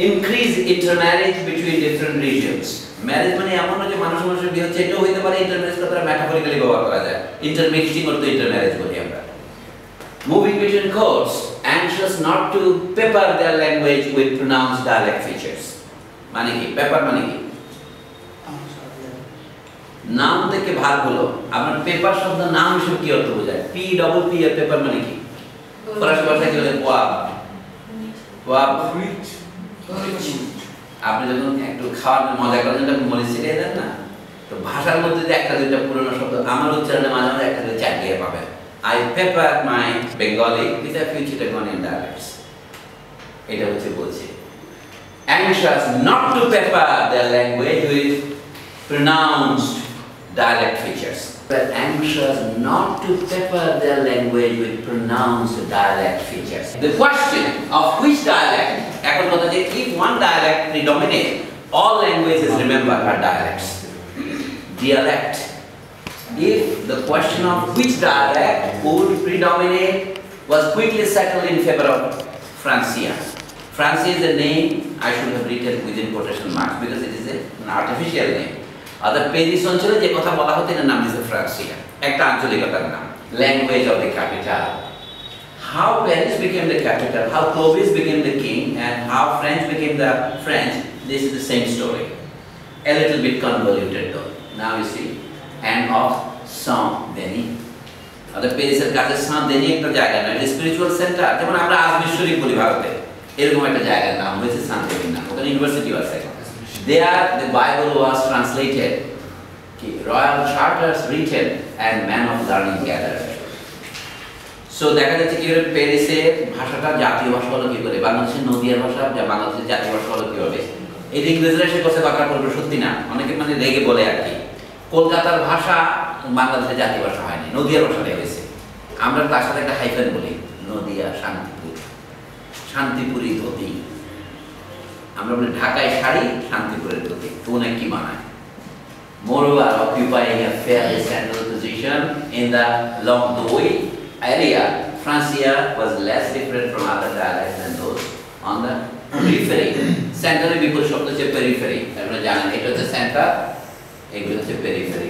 Speaker 1: increase intermarriage between different regions. Marriage মানে এমন না যে মানুষ মানুষের বিয়ে হচ্ছে, এটাও হইতে পারে। ইন্টারম্যারেজ কথাটা ম্যাটাফরিক্যালি ব্যবহার করা যায়, ইন্টারমিক্সিং করতে ইন্টারম্যারেজ বলি আমরা। Moving between courts, anxious not to pepper their language with pronounced dialect features. মানে কি? পেপার মানে কি? নাম থেকে ভাগ হলো। আপনার পেপার শব্দ নাম হিসেবে কি অর্থ বোঝায়? পি ডবল পি এর পেপার মানে কি? ফরাসি ভাষায় কি বলে? Wave, wave. আপনি যখন একটু খাওয়ার মজা করেন তখন মনে ছিটিয়ে দেন না, তো ভাষার মধ্যে যে একটা দুইটা পুরনো শব্দ আমার উচ্চারণে মাঝে মাঝে একটা দুটো চাটিয়ে পাবেন। I pepper my Bengali with a few Chittagonian dialects. এটা হচ্ছে বলছে anxious not to pepper their language with pronounced dialect features. were anxious not to pepper their language with pronounced dialect features. The question of which dialect, if one dialect predominates, all languages remember are dialects. Dialect. If the question of which dialect would predominate was quickly settled in favor of Francia. Francia is a name I should have written within quotation marks because it is an artificial name. Other Paris অঞ্চলে যে কথা বলা হতো এর নাম দিয়েছে ফ্রান্সিয়া, একটা আঞ্চলিকতার নাম, language of the capital. How Paris became the capital, how Clovis became the king, and how French became the French, this is the same story. A little bit convoluted though. Now you see, and of Saint-Denis. Other Paris এর কাছে Saint-Denis একটা জায়গা না, এটা spiritual centre, যেমন আমরা আজমিশ্বরী বলি ভারতে, এরকম একটা জায়গার নাম হয়েছে Saint-Denis নাম, ওখানে ইউনিভার্সিটি আছে। There the Bible was translated, royal charters written, and men of learning gathered. So দেখা যাচ্ছে কি প্যারিসের ভাষাটা জাতীয় ভাষা হলো কি করে, বাংলাদেশের নদিয়ার ভাষা যা বাংলাদেশের জাতীয় ভাষা হলো কি হবে, এই ইংরেজরা সে কথা কথা বলবে সত্যি না, অনেকে মানে রেগে বলে আর কি, কলকাতার ভাষা বাংলাদেশের জাতীয় ভাষা হয়নি, নদিয়ার ভাষাটাই হয়েছে। আমরা তার সাথে একটা হাইফেন বলি, নদিয়া শান্তিপুর, শান্তিপুরি ধুতি। আমরা বলি ঢাকায় শাড়ি, শান্তিপুরের ধুতি, তো অনেক কি মানায়। Moreover, occupying a fairly central position in the Languedoc area, Francia was less different from other dialects than those on the periphery. Center এর বিপরীত শব্দ হচ্ছে periphery, আপনারা জানেন এটা হচ্ছে center, এগুলো হচ্ছে periphery.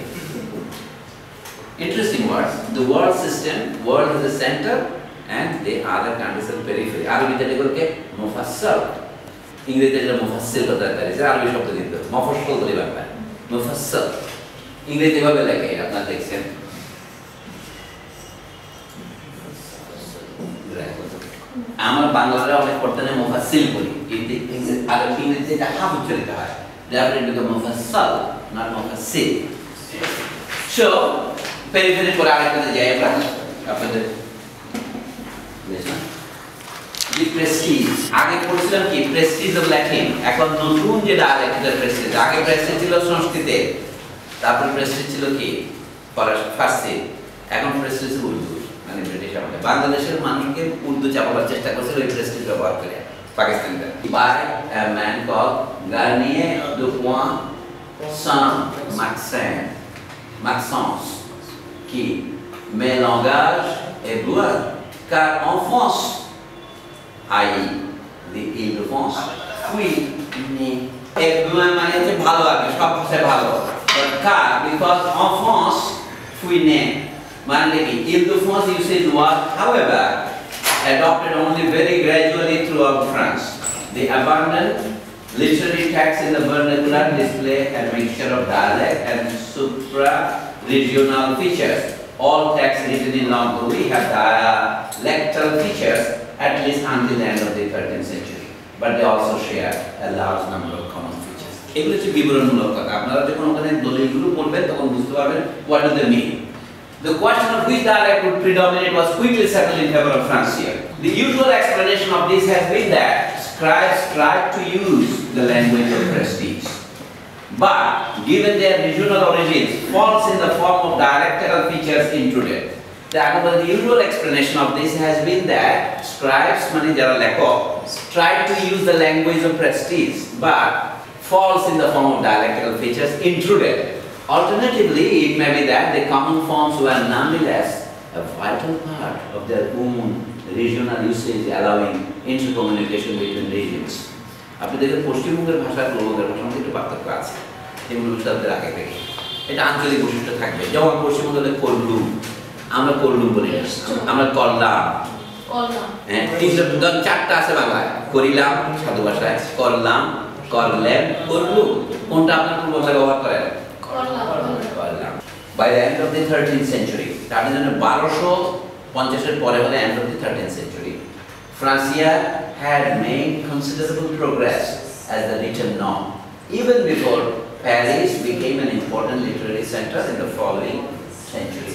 Speaker 1: Interesting words. The world system, world is the center and the other countries are periphery. আরবিতে এগুলোকে মুফাসসাল, ইংরেজিতে যেটা মুফাসসিল কথা আছে, আরবি শব্দ দিতে মুফাসসাল বলে বাংলা, মুফাসসাল ইংরেজি ভাবে লেখে আপনারা দেখছেন। আমার বাংলাতে অনেক পড়তে নেই মুফাসসিল বলি, কিন্তু আর ইংরেজিতে এটা হাফ উচ্চারিত হয়, therefore it becomes মুফাসসাল, not Mufassil. So periphery পরে আরেকটাতে যাই আমরা, আপনাদের the prestige, আগে পড়ছিলাম কি prestige of Latin, এখন নতুন যে ডায়ালেক্ট এর prestige, আগে prestige ছিল সংস্কৃতে, তারপর prestige ছিল কি ফার্সি, এখন prestige ছিল উর্দু, মানে ব্রিটিশ আমলে বাংলাদেশের মানুষকে উর্দু চাপাবার চেষ্টা করছিল এই prestige ব্যবহার করে পাকিস্তানিরা। By a man called Garnier de Point Saint-Maxence qui met langage et gloire, car en France, i.e. the Île-de-France, fui né. Et gloire মানে হচ্ছে ভালো আছে, সব কিছু ভালো, but car because en France fui né মানে কি Île-de-France usage was however adopted only very gradually throughout France. The abundant literary texts in the vernacular display a mixture of dialect and supra-regional features. All texts written in Languedoc have dialectal features at least until the end of the 13th century, but they also share a large number of common features. এগুলো হচ্ছে বিবরণমূলক কথা, আপনারা যখন ওখানে দলিলগুলো পড়বেন তখন বুঝতে পারবেন what do they mean. The question of which dialect would predominate was quickly settled in favor of Francia. The usual explanation of this has been that scribes tried to use the language of prestige, but given their regional origins, falls in the form of dialectal features intruded. The usual explanation of this has been that scribes, mani jara lekhok, tried to use the language of prestige, but falls in the form of dialectal features intruded. Alternatively, it may be that the common forms were nonetheless a vital part of their own regional usage, allowing intercommunication between regions. আপনি দেখেন পশ্চিমবঙ্গের ভাষা আর পূর্ববঙ্গের ভাষার মধ্যে একটু পার্থক্য আছে, এগুলো শব্দের আগে থেকে এটা আঞ্চলিক বৈশিষ্ট্য থাকবে। যেমন পশ্চিমবঙ্গে করলুম, আমরা করলুম বলি না, আমরা করলাম, হ্যাঁ তিনটা চারটা আছে বাংলায়, করিলাম সাধু ভাষায়, করলাম, করলেন, করলুম, কোনটা আপনার পূর্ববঙ্গে ব্যবহার করেন? করলাম। By the end of the 13th century, তার জন্য 1250 এর পরে হলে end of the 13th century, Francia had made considerable progress as the written norm, even before Paris became an important literary center in the following century.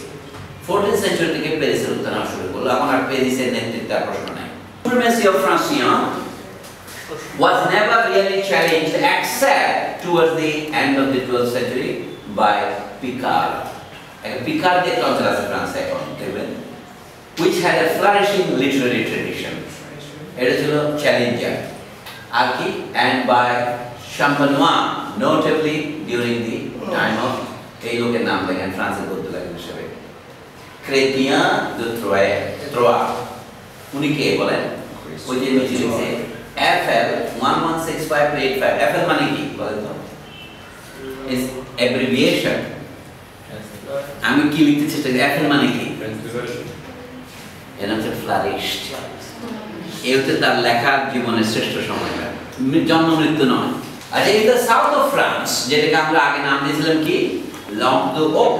Speaker 1: 14th century থেকে প্যারিসের উত্থান শুরু করলো, এখন আর প্যারিসের নেতৃত্বের প্রশ্ন নাই। Supremacy of Francian was never really challenged except towards the end of the 12th century by Picard. Picardie অঞ্চল আছে ফ্রান্সে এখন দেখবেন, which had a flourishing literary tradition. এটা ছিল চ্যালেঞ্জার আর কি, and by Champenois notably during the time of এই লোকের নাম দেখেন ফ্রান্সের বলতে লাগেন হিসেবে Chrétien de Troyes, উনি কে বলেন? ওই যে নিচে লিখছে FL 116585, FL মানে কি বলেন তো? is abbreviation. আমি কি লিখতে চেষ্টা করি, FL মানে কি? এটা হচ্ছে flourished. এই হচ্ছে তার লেখার জীবনের শ্রেষ্ঠ সময়টা, জন্ম মৃত্যু নয়। আচ্ছা, in the south of France, যেটাকে আমরা আগে নাম দিয়েছিলাম কি Languedoc,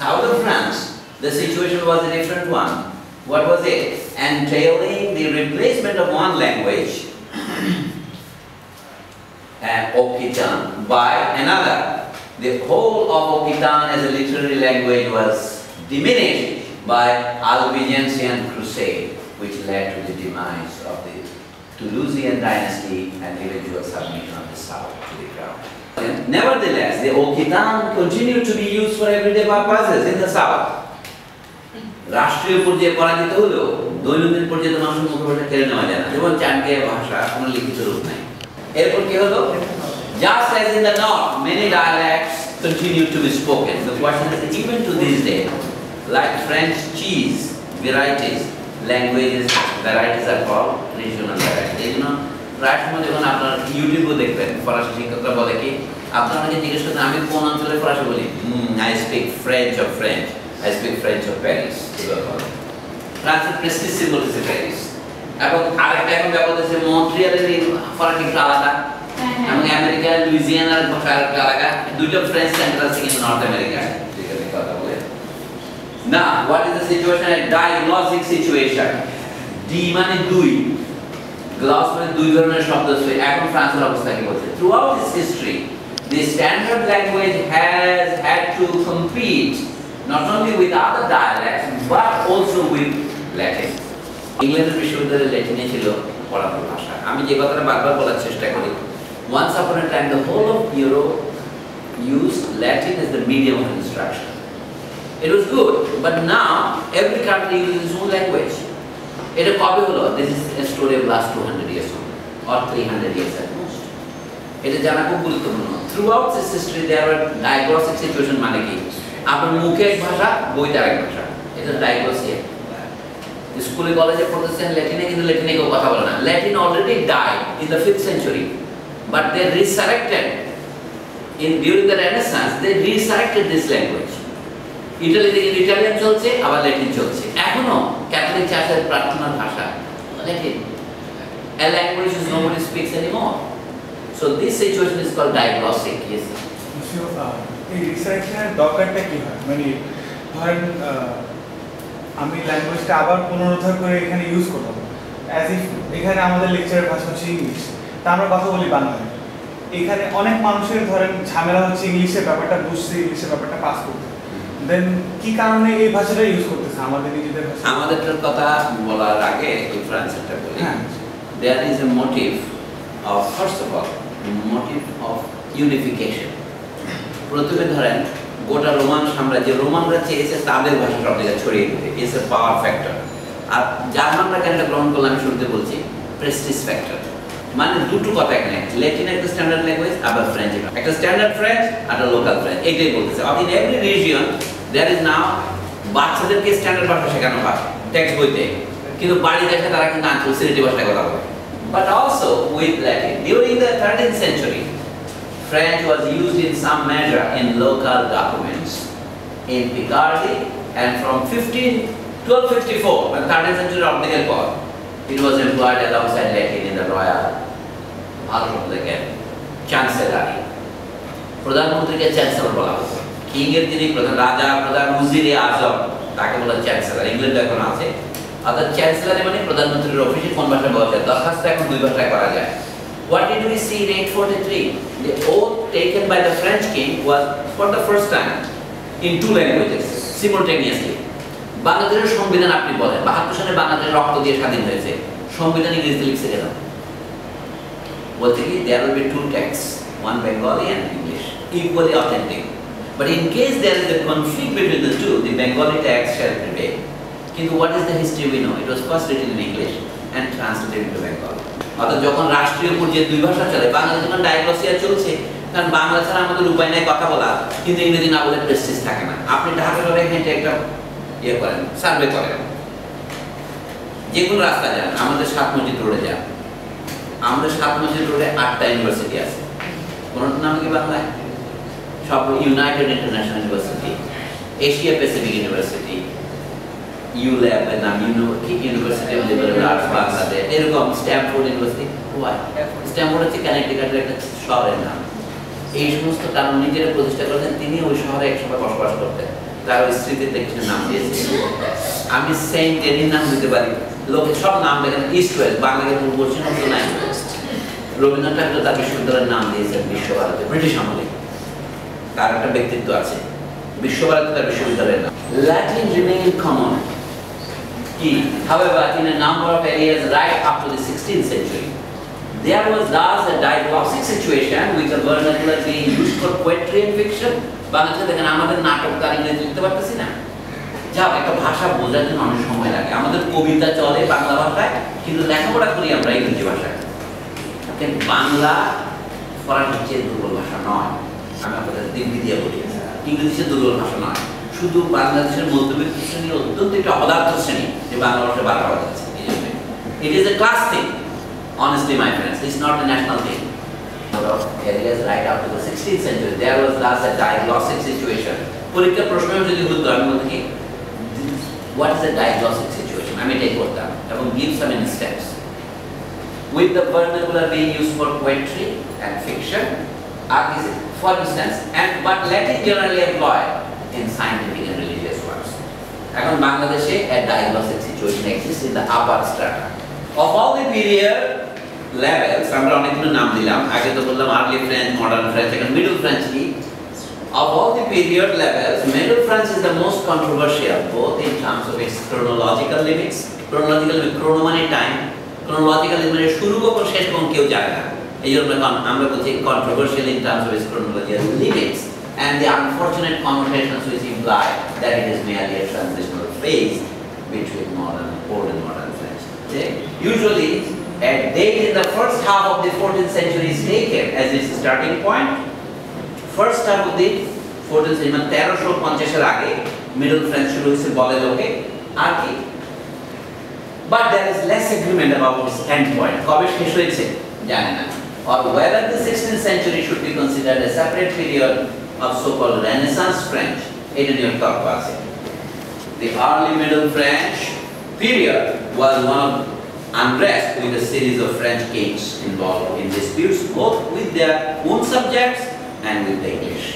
Speaker 1: south of France, the situation was a different one. What was it? Entailing the replacement of one language, Occitan, by another. The whole of Occitan as a literary language was diminished by Albigensian crusade, which led to the demise of the Toulousian dynasty and eventual submission of the south to the crown. Nevertheless, the Occitan continued to be used for everyday purposes in the south. রাষ্ট্রীয় পর্যায়ে পরাজিত হলেও দৈনন্দিন পর্যায়ে তো মানুষের মুখে বসে কেড়ে নেওয়া যায় না, যেমন চানকে ভাষা কোনো লিখিত রূপ নাই। এরপর কি হলো? Just as in the north, many dialects continue to be spoken. The question is, even to this day, like French cheese varieties, varieties are called regional varieties. You know, প্রায় সময় যখন আপনার ইউটিউবে দেখবেন ফরাসি শিক্ষকরা বলে কি, আপনারা আমাকে জিজ্ঞেস করতেন আমি কোন অঞ্চলে ফরাসি বলি, I speak French of French, I speak French of Paris. ফ্রান্সের প্রেস্টিজ সিম্বল হচ্ছে প্যারিস, এবং আরেকটা এখন ব্যাপার হচ্ছে মন্ট্রিয়ালের ফরাসি আলাদা, এবং আমেরিকা লুইজিয়ানার ভাষা আলাদা, দুইটা ফ্রেঞ্চ সেন্টার আছে কিন্তু নর্থ আমেরিকায় যেখানে কথা বলে। Now, what is the situation? A diagnostic situation. D মানে দুই, গ্লাস মানে দুই ধরনের শব্দ আছে। এখন ফ্রান্সের অবস্থা কি বলছে? Throughout its history, the standard language has had to compete not only with other dialects but also with Latin. ইংল্যান্ডের বিশ্ববিদ্যালয়ে ল্যাটিনে ছিল পড়ানোর ভাষা। আমি যে কথাটা বারবার বলার চেষ্টা করি, once upon a time the whole of Europe used Latin as the medium of instruction. It was good, but now every country uses its own language. It is popular. This is a story of last 200 years or 300 years at most. It is জানা খুব গুরুত্বপূর্ণ। Throughout this history there were diagnostic situation মানে কি? আপনার মুখে এক ভাষা, বইতে আরেক ভাষা। এটা ডাইগ্নোসিয়া। স্কুলে কলেজে পড়তেছেন ল্যাটিনে, কিন্তু ল্যাটিনে কেউ কথা বলে না। Latin already died in the 5th century, but they resurrected during the Renaissance. They resurrected this language. ইটালিতে ইটালিয়ান চলছে, আবার ল্যাটিন চলছে। এখনো ক্যাথলিক চার্চের প্রার্থনার ভাষা Latin. A language which nobody speaks anymore. So this situation is called diagnostic. Yes.
Speaker 3: এই রিসার্চের দরকারটা কি হয়? মানে ধরেন আমি ল্যাঙ্গুয়েজটা আবার পুনরুদ্ধার করে এখানে ইউজ করলাম, অ্যাজ ইফ এখানে আমাদের লেকচারের ভাষা হচ্ছে ইংলিশ, তা আমরা কথা বলি বাংলায়। এখানে অনেক মানুষের ধরেন ঝামেলা হচ্ছে ইংলিশের ব্যাপারটা বুঝতে, ইংলিশের ব্যাপারটা পাস করতে, দেন কি কারণে এই ভাষাটা ইউজ করতেছে আমাদের নিজেদের ভাষা?
Speaker 1: আমাদেরটার কথা বলার আগে এই ফ্রান্সেরটা বলি। There is a motive of, first of all, motive of unification. প্রথমে ধরেন গোটা রোমান সাম্রাজ্য, রোমানরা চেয়েছে তাদের ভাষা সব জায়গায় ছড়িয়ে দিতে, ইটস এ পাওয়ার ফ্যাক্টর। আর জার্মানরা কেন গ্রহণ করলে আমি শুরুতে বলছি প্রেস্টিজ ফ্যাক্টর। মানে দুটো কথা এখানে, ল্যাটিন একটা স্ট্যান্ডার্ড ল্যাঙ্গুয়েজ, আবার ফ্রেঞ্চ একটা স্ট্যান্ডার্ড ফ্রেঞ্চ আর লোকাল ফ্রেঞ্চ, এইটাই বলতেছে। In every region there is now, বাচ্চাদেরকে স্ট্যান্ডার্ড ভাষা শেখানো হয় টেক্সট বইতে, কিন্তু বাড়িতে এসে তারা কিন্তু আঞ্চলিক ভাষায় কথা বলে। But also with Latin. During the 13th century, French was used in some measure in local documents in Picardy, and from 1254, when 13th century optical call, it was employed alongside Latin in the royal chancellery. প্রধানমন্ত্রীকে chancellor বলা হতো, king এর যিনি প্রধান রাজা, প্রধান উজিরে আজম, তাকে বলা চ্যান্সেলর। ইংল্যান্ডে এখন আছে, অর্থাৎ চ্যান্সেলর মানে প্রধানমন্ত্রীর অফিসে কোন ভাষায় বলা যায়, দরখাস্ত এখন দুই ভাষায় করা যায়। What did we see in 843? The oath taken by the French king was for the first time in two languages simultaneously. বাংলাদেশের সংবিধান আপনি বলেন 72 সালে বাংলাদেশ রক্ত দিয়ে স্বাধীন হয়েছে, সংবিধান ইংরেজিতে লিখছে কেন? বলতে কি there will be two texts, one Bengali and English, equally authentic. But in case there is a conflict between the two, the Bengali text shall prevail. Kintu what is the history we know? It was first written in English and translated into Bengali. অর্থাৎ যখন রাষ্ট্রীয় পর্যায়ে দুই ভাষা চলে, বাংলাদেশে যখন ডায়াগ্নোসিয়া চলছে, কারণ বাংলা ছাড়া আমাদের উপায় নাই কথা বলা, কিন্তু ইংরেজি না বলে প্রেস্টিজ থাকে না। আপনি ঢাকা শহরে হেঁটে একটা করেন, সার্ভে করেন, যে কোনো রাস্তা যান, আমাদের 7 মসজিদ রোডে যান, আমাদের 7 মসজিদ রোডে 8টা ইউনিভার্সিটি আছে, কোনটার নাম কি বাংলায়? সব United international university, Asia Pacific university, ULAB এর নাম university of liberal arts Bangladesh, এরকম স্ট্যামফোর্ড ইউনিভার্সিটি। স্ট্যামফোর্ড হচ্ছে কানেক্টিকাটের একটা শহরের নাম। এই সমস্ত কারণ নিজেরা প্রতিষ্ঠা করেছেন, তিনি ওই শহরে একসময় বসবাস করতেন, তার ওই স্মৃতিতে কিছু নাম দিয়েছে। আমি সেন্ট এনির নাম দিতে পারি, লোকে সব নাম দেখেন, ইস্ট ওয়েস্ট, বাংলাকে পূর্ব পশ্চিম অংশ নাই। রবীন্দ্রনাথ ঠাকুর তার বিশ্ববিদ্যালয়ের নাম দিয়েছেন বিশ্বভারতী, ব্রিটিশ আমলে তার একটা ব্যক্তিত্ব আছে, বিশ্বভারতী তার বিশ্ববিদ্যালয়ের নাম। Latin remained common, however, in a number of areas right up to the 16th century. There was thus a diagnostic situation with the vernacular being used for poetry and fiction. বাংলাদেশে দেখেন আমাদের নাটক তার ইংরেজি লিখতে পারতেছি না, যা একটা ভাষা বোঝার জন্য অনেক সময় লাগে। আমাদের কবিতা চলে বাংলা ভাষায়, কিন্তু লেখাপড়া করি আমরা ইংরেজি ভাষায়। কিন্তু বাংলা ফরাসির চেয়ে দুর্বল ভাষা নয়, আমি আপনাদের দিল্লি দিয়ে বলি, ইংরেজি চেয়ে দুর্বল ভাষা নয়। শুধু বাংলাদেশের মধ্যবিত্ত শ্রেণী অত্যন্ত একটা অপদার্থ শ্রেণী যে বাংলা ভাষায় বাধা যাচ্ছে। It is a class thing, honestly my friends, it's not a national thing. Areas right up to the 16th century, there was thus a diagnostic situation. পরীক্ষার প্রশ্ন যদি হতো আমি বলতে কি, what is a diagnostic situation? আমি এটাই করতাম এবং give some instance. With the vernacular being used for poetry and fiction, for instance, and but Latin generally employed in scientific and religious works. এখন বাংলাদেশে a diagnostic situation exists in the upper strata. Of all the period levels, আমরা অনেকগুলো নাম দিলাম, আগে তো বললাম early French, modern French, এখন মিডল ফ্রেঞ্চ কি? Of all the period levels, middle French is the most controversial, both in terms of its chronological limits. Chronological chrono মানে time, chronological মানে শুরু কখন শেষ কখন কেউ জানে না। এই জন্য আমরা বলছি controversial in terms of its chronological limits and the unfortunate connotations which imply that it is merely a transitional phase between old and modern French. Okay? Usually, a date in the first half of the 14th century is taken as its starting point. First half of the 14th century, 1350 এর আগে middle French শুরু হয়েছে বলে লোকে, আর কি? But there is less agreement about its end point. কবে শেষ হয়েছে জানে না। Or whether the 16th century should be considered a separate period of so-called Renaissance French. এটা নিয়ে তর্ক আছে। The early Middle French period was one of unrest with a series of French kings involved in disputes both with their own subjects and with the English.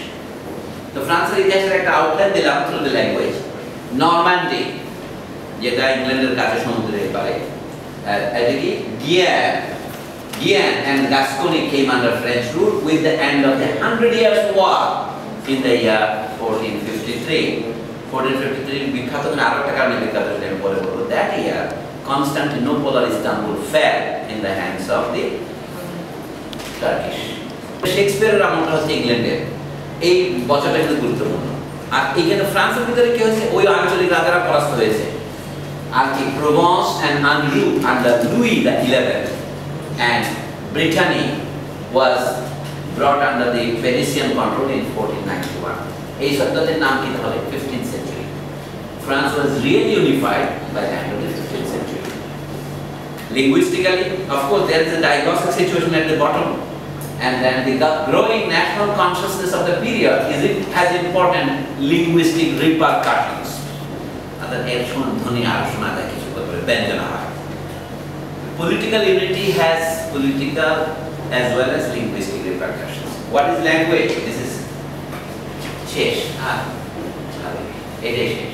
Speaker 1: তো ফ্রান্সের ইতিহাসের একটা outline দিলাম through the language. Normandy, যেটা ইংল্যান্ডের কাছে সমুদ্রের পারে, এদিকে Guyenne and Gascony came under French rule with the end of the 100 Years' War in the year 1453. 1453 বিখ্যাত আরো একটা কারণে বিখ্যাত আমি পরে বলবো। That year, Constantinople or Istanbul fell in the hands of the Turkish. শেক্সপিয়ারের আমলটা হচ্ছে ইংল্যান্ডের, এই বছরটা কিন্তু গুরুত্বপূর্ণ। আর এখানে ফ্রান্সের ভিতরে কি হয়েছে, ওই আঞ্চলিক রাজারা পরাস্ত হয়েছে। আর কি প্রভেন্স and Anjou under Louis the 11th and Brittany was brought under the Venetian control in 1491. এই শব্দটির নাম কি তাহলে 15th century. France was really unified by the end of the 15th century. Linguistically, of course, there is a diagnostic situation at the bottom, and then the growing national consciousness of the period has important linguistic repercussions. Political unity has political as well as linguistic repercussions. What is language? This is শেষ, এটাই শেষ।